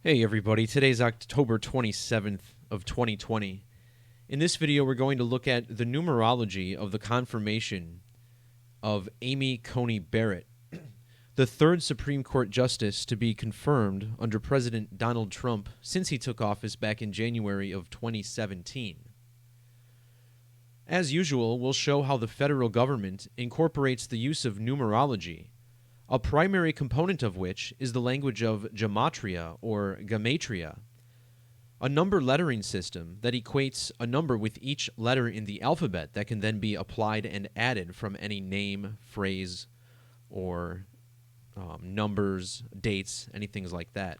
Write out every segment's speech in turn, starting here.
Hey everybody, today's October 27th of 2020. In this video, we're going to look at the numerology of the confirmation of Amy Coney Barrett, the third Supreme Court justice to be confirmed under President Donald Trump since he took office back in January of 2017. As usual, we'll show how the federal government incorporates the use of numerology, a primary component of which is the language of Gematria or Gematria, a number lettering system that equates a number with each letter in the alphabet that can then be applied and added from any name, phrase, or numbers, dates, anything like that.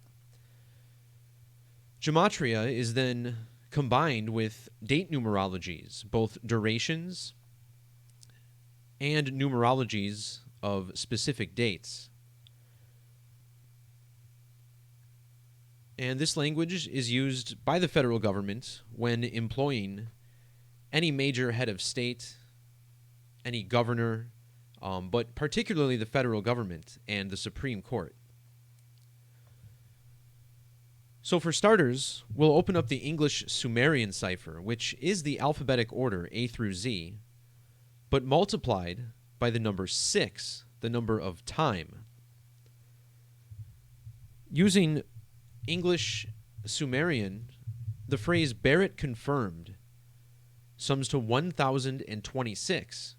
Gematria is then combined with date numerologies, both durations and numerologies of specific dates. And this language is used by the federal government when employing any major head of state, any governor, but particularly the federal government and the Supreme Court. So for starters, we'll open up the English Sumerian cipher, which is the alphabetic order A through Z, but multiplied by the number 6, the number of time. Using English Sumerian, the phrase Barrett confirmed sums to 1026,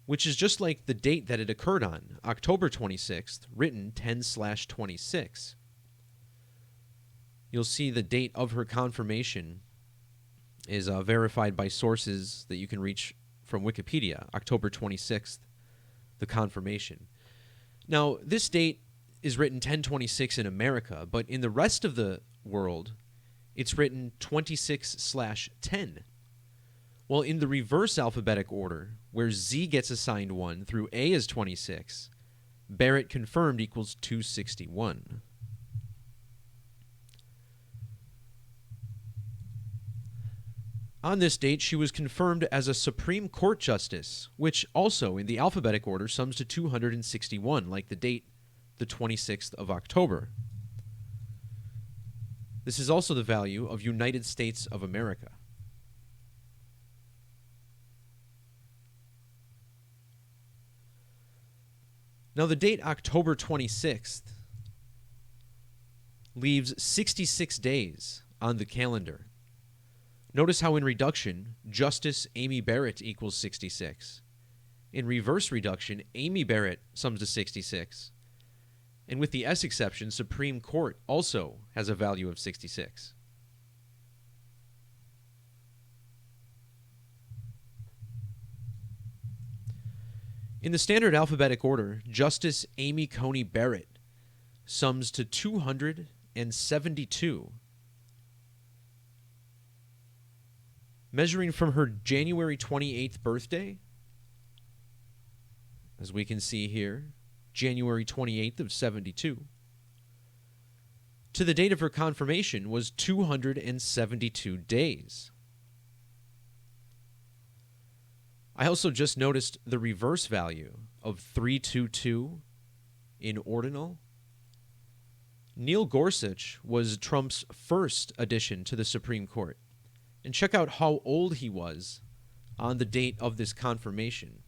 which is just like the date that it occurred on, October 26th, written 10/26. You'll see the date of her confirmation is verified by sources that you can reach from Wikipedia, October 26th, the confirmation. Now, this date is written 1026 in America, but in the rest of the world, it's written 26/10. Well, in the reverse alphabetic order, where Z gets assigned 1 through A is 26, Barrett confirmed equals 261. On this date, she was confirmed as a Supreme Court justice, which also, in the alphabetic order, sums to 261, like the date, the 26th of October. This is also the value of United States of America. Now, the date October 26th leaves 66 days on the calendar. Notice how in reduction, Justice Amy Barrett equals 66. In reverse reduction, Amy Barrett sums to 66. And with the S exception, Supreme Court also has a value of 66. In the standard alphabetic order, Justice Amy Coney Barrett sums to 272. Measuring from her January 28th birthday, as we can see here, January 28th of 72, to the date of her confirmation was 272 days. I also just noticed the reverse value of 322 in ordinal. Neil Gorsuch was Trump's first addition to the Supreme Court. And check out how old he was on the date of this confirmation.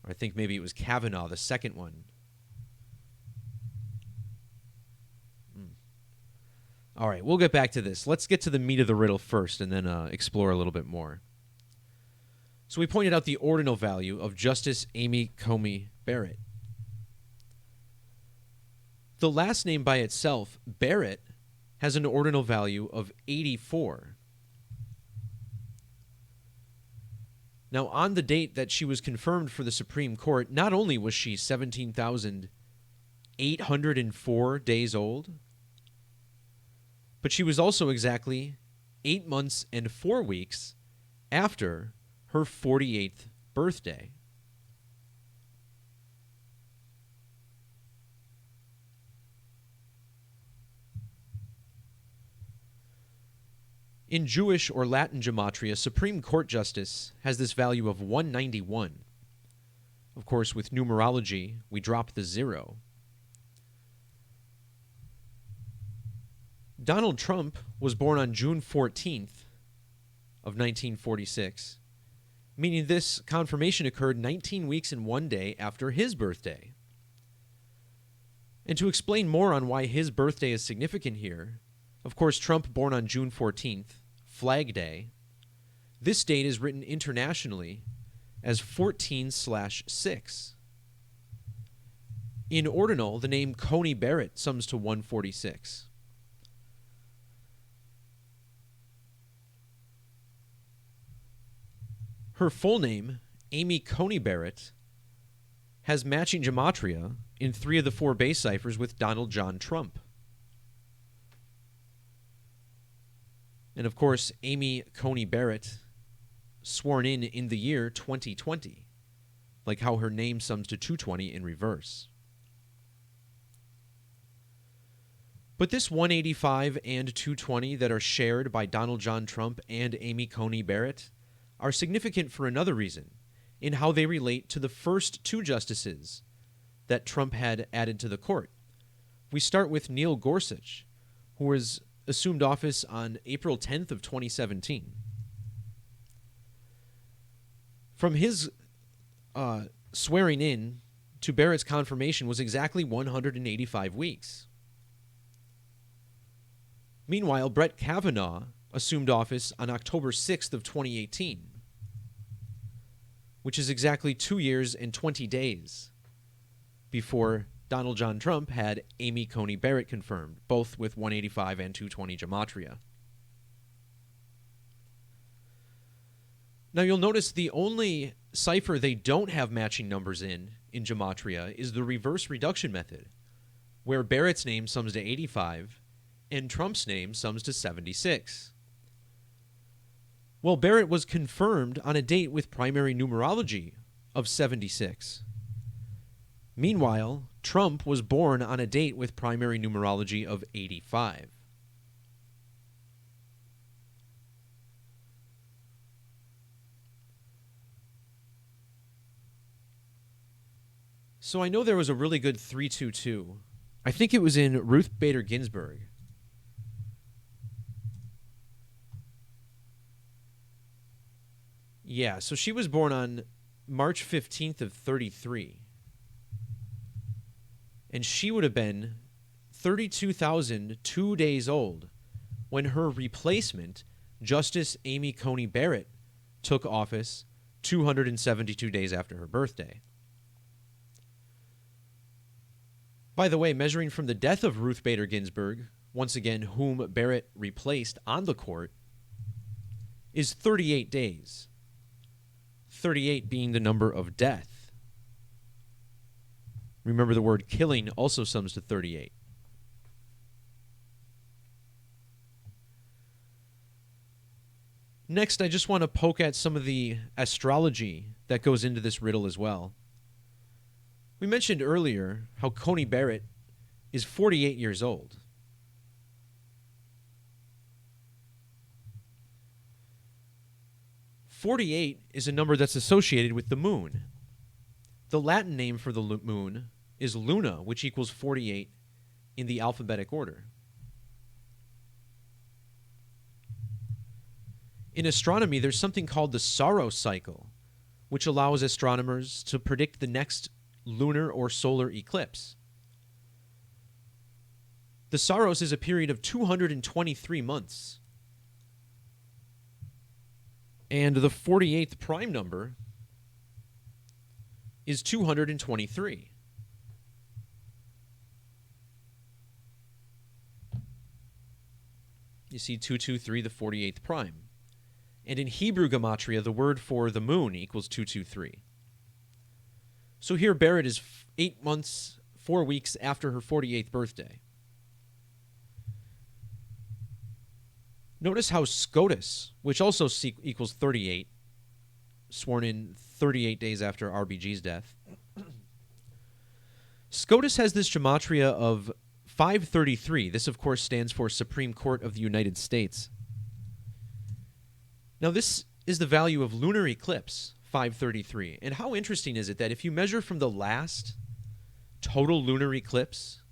Or I think maybe it was Kavanaugh, the second one. All right, we'll get back to this. Let's get to the meat of the riddle first and then explore a little bit more. So we pointed out the ordinal value of Justice Amy Coney Barrett. The last name by itself, Barrett, has an ordinal value of 84. Now, on the date that she was confirmed for the Supreme Court, not only was she 17,804 days old, but she was also exactly 8 months and 4 weeks after her 48th birthday. In Jewish or Latin gematria, Supreme Court justice has this value of 191. Of course, with numerology, we drop the 0. Donald Trump was born on June 14th of 1946, meaning this confirmation occurred 19 weeks and 1 day after his birthday. And to explain more on why his birthday is significant here, of course, Trump born on June 14th, Flag Day. This date is written internationally as 14/6. In ordinal, the name Coney Barrett sums to 146. Her full name, Amy Coney Barrett, has matching gematria in 3 of the 4 base ciphers with Donald John Trump. And of course, Amy Coney Barrett, sworn in the year 2020, like how her name sums to 220 in reverse. But this 185 and 220 that are shared by Donald John Trump and Amy Coney Barrett are significant for another reason, in how they relate to the first 2 justices that Trump had added to the court. We start with Neil Gorsuch, who was assumed office on April 10th of 2017. From his swearing in to Barrett's confirmation was exactly 185 weeks. Meanwhile, Brett Kavanaugh assumed office on October 6th of 2018, which is exactly 2 years and 20 days before Donald John Trump had Amy Coney Barrett confirmed, both with 185 and 220 gematria. Now you'll notice the only cipher they don't have matching numbers in gematria is the reverse reduction method, where Barrett's name sums to 85 and Trump's name sums to 76. Well, Barrett was confirmed on a date with primary numerology of 76. Meanwhile, Trump was born on a date with primary numerology of 85. So I know there was a really good 322. I think it was in Ruth Bader Ginsburg. Yeah, so she was born on March 15th of 33. And she would have been 32,002 days old when her replacement, Justice Amy Coney Barrett, took office 272 days after her birthday. By the way, measuring from the death of Ruth Bader Ginsburg, once again whom Barrett replaced on the court, is 38 days. 38 being the number of death. Remember, the word killing also sums to 38. Next, I just want to poke at some of the astrology that goes into this riddle as well. We mentioned earlier how Coney Barrett is 48 years old. "48 is a number that's associated with the moon. The Latin name for the moon is Luna, which equals 48 in the alphabetic order. In astronomy, there's something called the Saros cycle, which allows astronomers to predict the next lunar or solar eclipse. The Saros is a period of 223 months. And the 48th prime number is 223. You see 223, the 48th prime. And in Hebrew Gematria, the word for the moon equals 223. So here Barrett is 8 months, 4 weeks after her 48th birthday. Notice how SCOTUS, which also equals 38, sworn in 38 days after RBG's death, SCOTUS has this gematria of 533. This, of course, stands for Supreme Court of the United States. Now, this is the value of lunar eclipse, 533. And how interesting is it that if you measure from the last total lunar eclipse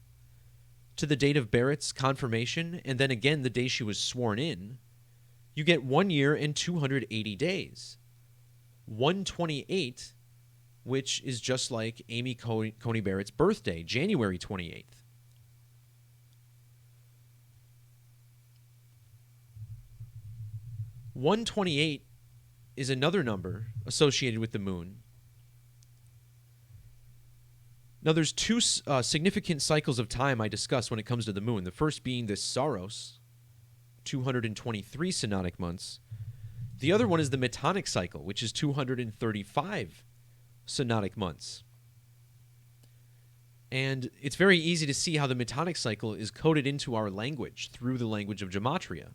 to the date of Barrett's confirmation, and then again the day she was sworn in, you get 1 year and 280 days. 128, which is just like Amy Coney Barrett's birthday, January 28th. $128 is another number associated with the moon. Now, there's two significant cycles of time I discuss when it comes to the moon. The first being the Saros, 223 synodic months. The other one is the Metonic cycle, which is 235 synodic months. And it's very easy to see how the Metonic cycle is coded into our language through the language of Gematria.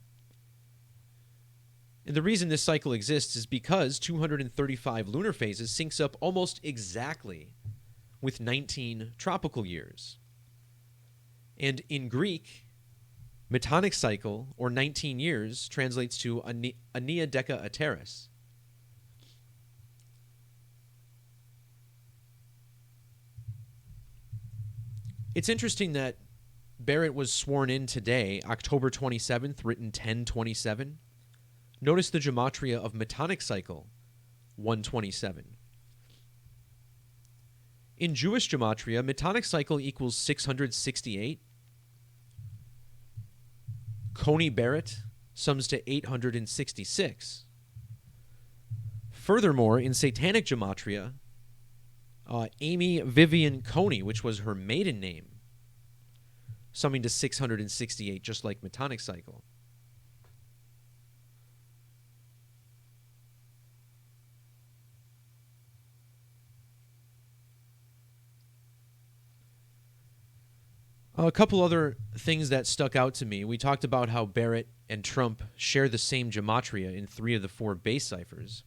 And the reason this cycle exists is because 235 lunar phases syncs up almost exactly with 19 tropical years. And in Greek, Metonic cycle, or 19 years, translates to Ania Deca Ateris. It's interesting that Barrett was sworn in today, October 27th, written 1027. Notice the gematria of Metonic cycle, 127. In Jewish gematria, Metonic cycle equals 668. Coney Barrett sums to 866. Furthermore, in Satanic gematria, Amy Vivian Coney, which was her maiden name, summing to 668, just like Metonic cycle. A couple other things that stuck out to me. We talked about how Barrett and Trump share the same gematria in 3 of the 4 base ciphers.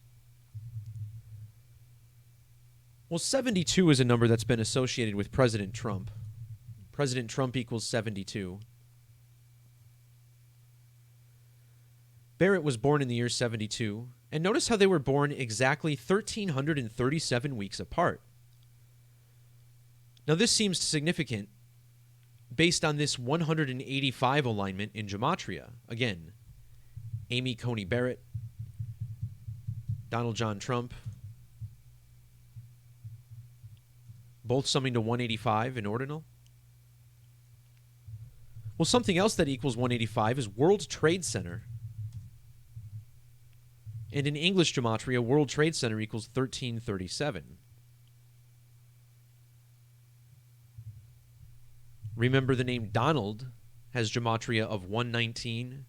Well, 72 is a number that's been associated with President Trump. President Trump equals 72. Barrett was born in the year 72, and notice how they were born exactly 1,337 weeks apart. Now, this seems significant based on this 185 alignment in gematria. Again, Amy Coney Barrett, Donald John Trump, both summing to 185 in ordinal. Well, something else that equals 185 is World Trade Center. And in English gematria, World Trade Center equals 1337. Remember, the name Donald has gematria of 119,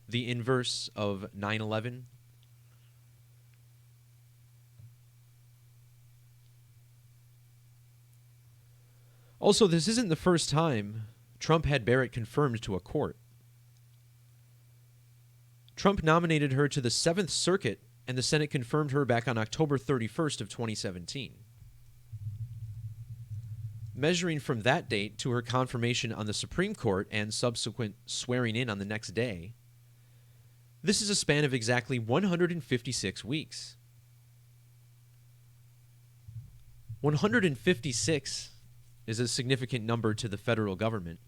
the inverse of 911. Also, this isn't the first time Trump had Barrett confirmed to a court. Trump nominated her to the 7th Circuit, and the Senate confirmed her back on October 31st of 2017. Measuring from that date to her confirmation on the Supreme Court and subsequent swearing in on the next day, this is a span of exactly 156 weeks. 156 is a significant number to the federal government.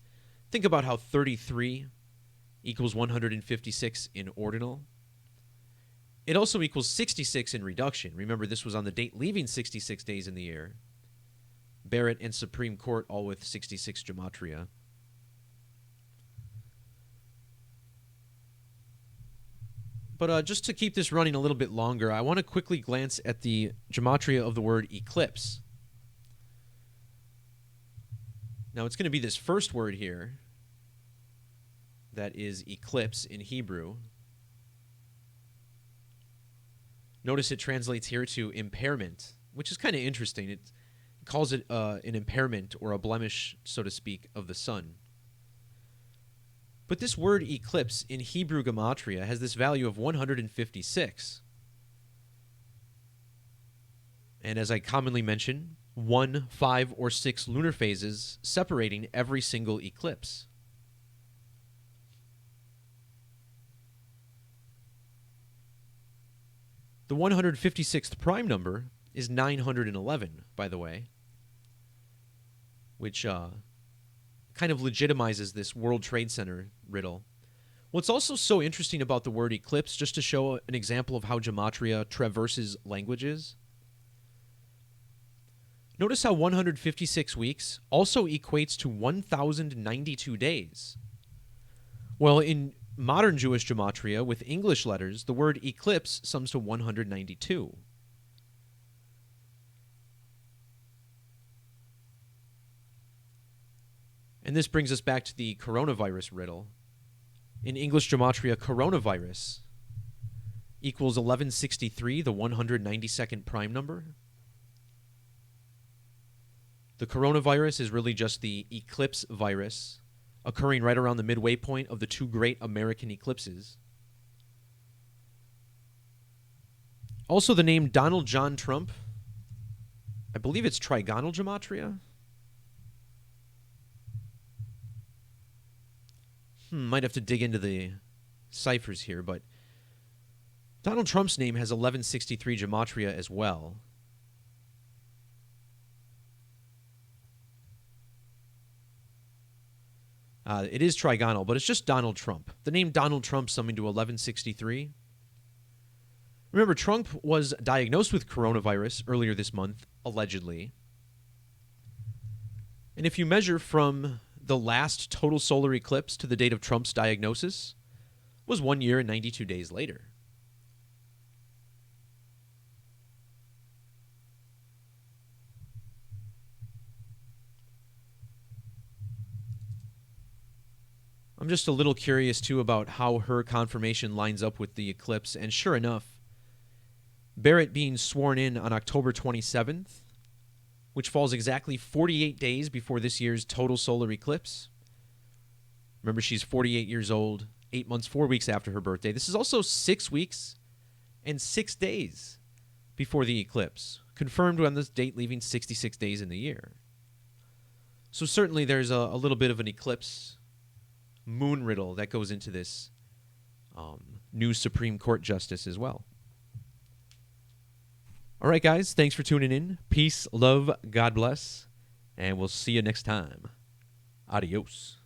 Think about how 33 equals 156 in ordinal. It also equals 66 in reduction. Remember, this was on the date leaving 66 days in the year. Barrett and Supreme Court all with 66 gematria. But just to keep this running a little bit longer, I want to quickly glance at the gematria of the word eclipse. Now, it's going to be this first word here that is eclipse in Hebrew. Notice it translates here to impairment, which is kind of interesting. It calls it an impairment or a blemish, so to speak, of the sun. But this word eclipse in Hebrew gematria has this value of 156. And as I commonly mention, 1, 5, or 6 lunar phases separating every single eclipse. The 156th prime number is 911, by the way, which kind of legitimizes this World Trade Center riddle. What's also so interesting about the word eclipse, just to show an example of how Gematria traverses languages, notice how 156 weeks also equates to 1,092 days. Well, in modern Jewish Gematria, with English letters, the word eclipse sums to 192. And this brings us back to the coronavirus riddle. In English Gematria, coronavirus equals 1163, the 192nd prime number. The coronavirus is really just the eclipse virus, occurring right around the midway point of the two great American eclipses. Also, the name Donald John Trump, I believe it's trigonal Gematria. Might have to dig into the ciphers here, but Donald Trump's name has 1163 Gematria as well. It is trigonal, but it's just Donald Trump. The name Donald Trump summing to 1163. Remember, Trump was diagnosed with coronavirus earlier this month, allegedly. And if you measure from the last total solar eclipse to the date of Trump's diagnosis, was 1 year and 92 days later. I'm just a little curious, too, about how her confirmation lines up with the eclipse. And sure enough, Barrett being sworn in on October 27th, which falls exactly 48 days before this year's total solar eclipse. Remember, she's 48 years old, 8 months, 4 weeks after her birthday. This is also 6 weeks and 6 days before the eclipse, confirmed on this date, leaving 66 days in the year. So certainly there's a little bit of an eclipse moon riddle that goes into this new Supreme Court justice as well. All right, guys, thanks for tuning in. Peace, love, God bless, and we'll see you next time. Adios.